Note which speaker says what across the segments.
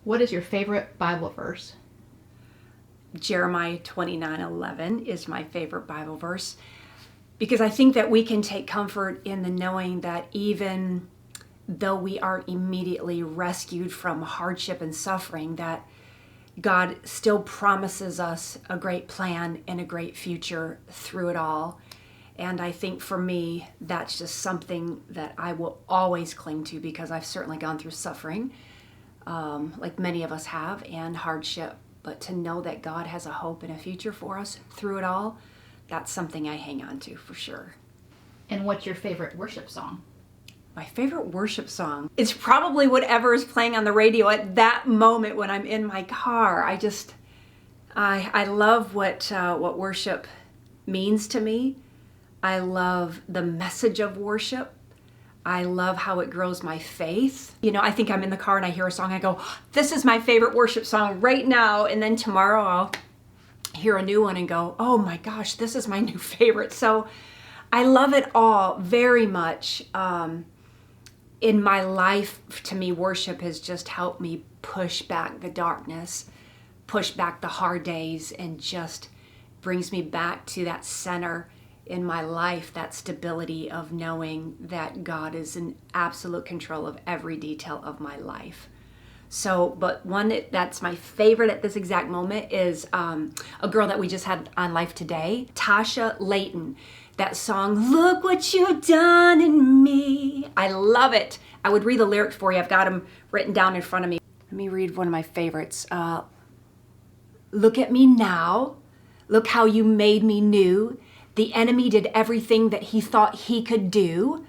Speaker 1: What is your favorite Bible verse?
Speaker 2: Jeremiah 29:11 is my favorite Bible verse, because I think that we can take comfort in the knowing that even though we aren't immediately rescued from hardship and suffering, that God still promises us a great plan and a great future through it all. And I think for me, that's just something that I will always cling to, because I've certainly gone through suffering, like many of us have, and hardship. But to know that God has a hope and a future for us through it all, that's something I hang on to for sure.
Speaker 1: And what's your favorite worship song?
Speaker 2: My favorite worship song is probably whatever is playing on the radio at that moment when I'm in my car. I love what worship means to me. I love the message of worship. I love how it grows my faith. You know, I think I'm in the car and I hear a song, I go, this is my favorite worship song right now. And then tomorrow I'll hear a new one and go, oh my gosh, this is my new favorite. So I love it all very much. In my life, to me, worship has just helped me push back the darkness, push back the hard days, and just brings me back to that center in my life, that stability of knowing that God is in absolute control of every detail of my life. So, but one that's my favorite at this exact moment is a girl that we just had on Life Today, Tasha Layton. That song, Look What You've Done in Me. I love it. I would read the lyrics for you. I've got them written down in front of me. Let me read one of my favorites. Look at me now. Look how you made me new. The enemy did everything that he thought he could do.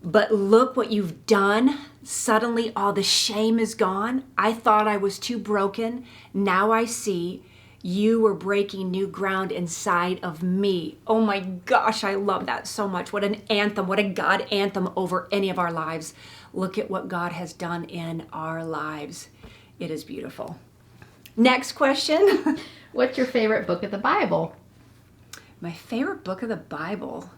Speaker 2: But look what you've done. Suddenly all the shame is gone. I thought I was too broken. Now I see. You were breaking new ground inside of me. Oh my gosh, I love that so much. What an anthem, what a God anthem over any of our lives. Look at what God has done in our lives. It is beautiful. Next question.
Speaker 1: What's your favorite book of the Bible?
Speaker 2: My favorite book of the Bible?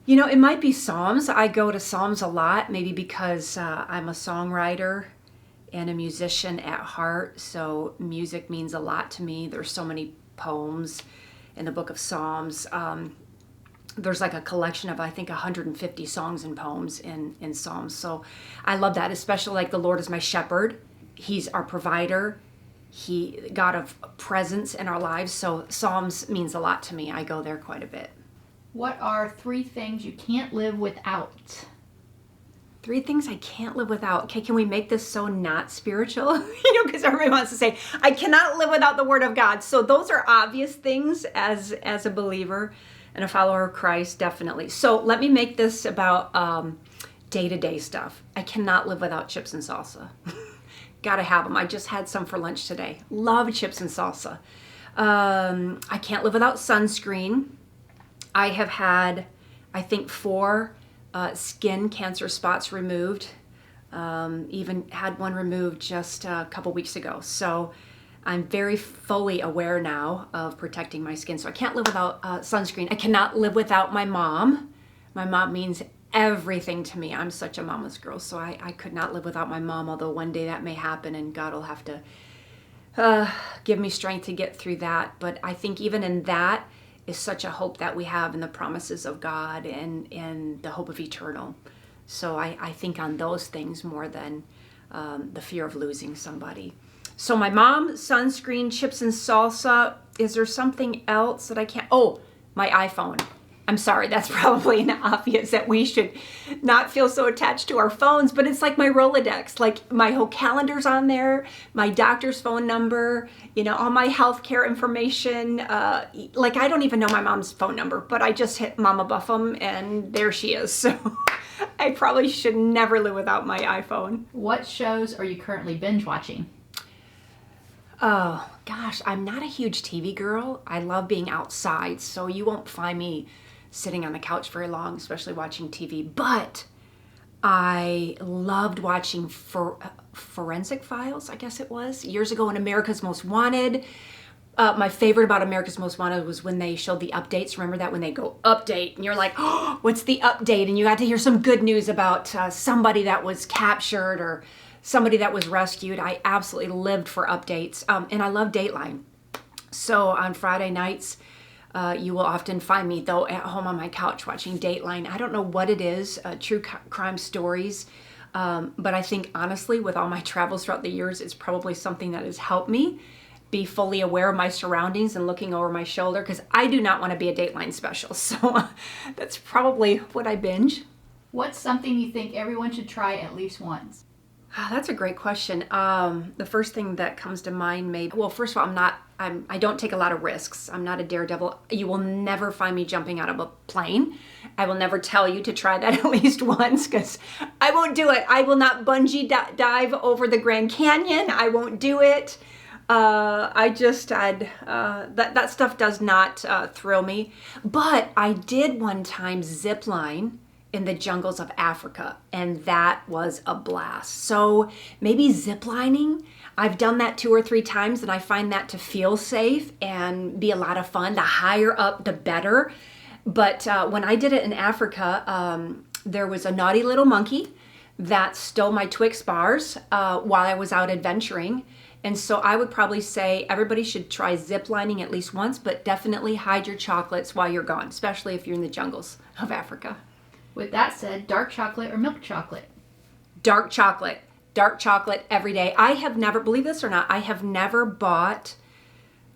Speaker 2: You know, it might be Psalms. I go to Psalms a lot, maybe because I'm a songwriter and a musician at heart, so music means a lot to me. There's so many poems in the book of Psalms. There's like a collection of, I think, 150 songs and poems in Psalms. So I love that, especially like the Lord is my shepherd. He's our provider. God of presence in our lives. So Psalms means a lot to me. I go there quite a bit.
Speaker 1: What are 3 things you can't live without?
Speaker 2: 3 things I can't live without. Okay, can we make this so not spiritual? You know, because everybody wants to say, I cannot live without the Word of God. So those are obvious things as a believer and a follower of Christ, definitely. So let me make this about day-to-day stuff. I cannot live without chips and salsa. Gotta have them. I just had some for lunch today. Love chips and salsa. I can't live without sunscreen. I have had, I think, 4 skin cancer spots removed. Even had one removed just a couple weeks ago. So I'm very fully aware now of protecting my skin. So I can't live without sunscreen. I cannot live without my mom. My mom means everything to me. I'm such a mama's girl. So I could not live without my mom, although one day that may happen and God will have to give me strength to get through that. But I think even in that, is such a hope that we have in the promises of God and the hope of eternal. So I think on those things more than the fear of losing somebody. So my mom, sunscreen, chips and salsa. Is there something else that I can't? Oh, my iPhone. I'm sorry, that's probably an obvious that we should not feel so attached to our phones, but it's like my Rolodex, like my whole calendar's on there, my doctor's phone number, you know, all my healthcare information. Like I don't even know my mom's phone number, but I just hit Mama Buffum and there she is. So I probably should never live without my iPhone.
Speaker 1: What shows are you currently binge watching?
Speaker 2: Oh gosh, I'm not a huge TV girl. I love being outside, so you won't find me sitting on the couch very long, especially watching TV. But I loved watching Forensic Files, I guess it was, years ago in America's Most Wanted. My favorite about America's Most Wanted was when they showed the updates. Remember that when they go update and you're like, oh, what's the update? And you got to hear some good news about somebody that was captured or somebody that was rescued, I absolutely lived for updates. And I love Dateline. So on Friday nights, you will often find me, though, at home on my couch watching Dateline. I don't know what it is, true crime stories. But I think, honestly, with all my travels throughout the years, it's probably something that has helped me be fully aware of my surroundings and looking over my shoulder, because I do not want to be a Dateline special. So that's probably what I binge.
Speaker 1: What's something you think everyone should try at least once?
Speaker 2: That's a great question. The first thing that comes to mind, well, first of all, I don't take a lot of risks. I'm not a daredevil. You will never find me jumping out of a plane. I will never tell you to try that at least once, because I won't do it. I will not bungee dive over the Grand Canyon. I won't do it. That stuff does not thrill me. But I did one time zip line in the jungles of Africa, and that was a blast. So maybe zip lining. I've done that 2 or 3 times, and I find that to feel safe and be a lot of fun. The higher up, the better. But when I did it in Africa, there was a naughty little monkey that stole my Twix bars while I was out adventuring. And so I would probably say everybody should try zip lining at least once, but definitely hide your chocolates while you're gone, especially if you're in the jungles of Africa.
Speaker 1: With that said, dark chocolate or milk chocolate?
Speaker 2: Dark chocolate. Dark chocolate every day. I have never, believe this or not, I have never bought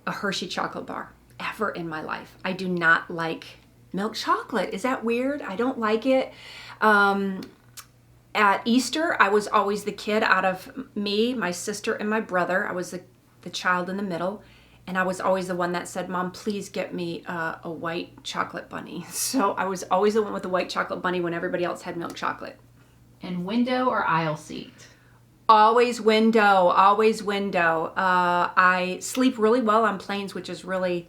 Speaker 2: a Hershey chocolate bar ever in my life. I do not like milk chocolate. Is that weird? I don't like it. At Easter, I was always the kid out of me, my sister, and my brother. I was the child in the middle. And I was always the one that said, Mom, please get me a white chocolate bunny. So I was always the one with the white chocolate bunny when everybody else had milk chocolate.
Speaker 1: And window or aisle seat?
Speaker 2: Always window, always window. I sleep really well on planes, which is really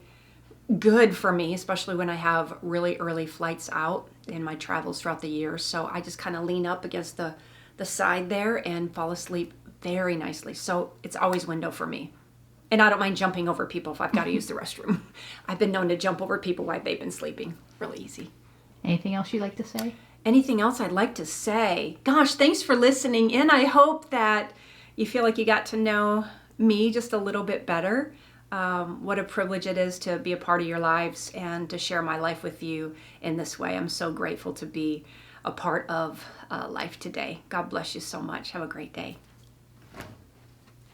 Speaker 2: good for me, especially when I have really early flights out in my travels throughout the year. So I just kind of lean up against the side there and fall asleep very nicely. So it's always window for me. And I don't mind jumping over people if I've got to use the restroom. I've been known to jump over people while they've been sleeping. Really easy.
Speaker 1: Anything else you'd like to say?
Speaker 2: Anything else I'd like to say? Gosh, thanks for listening in. I hope that you feel like you got to know me just a little bit better. What a privilege it is to be a part of your lives and to share my life with you in this way. I'm so grateful to be a part of life today. God bless you so much. Have a great day.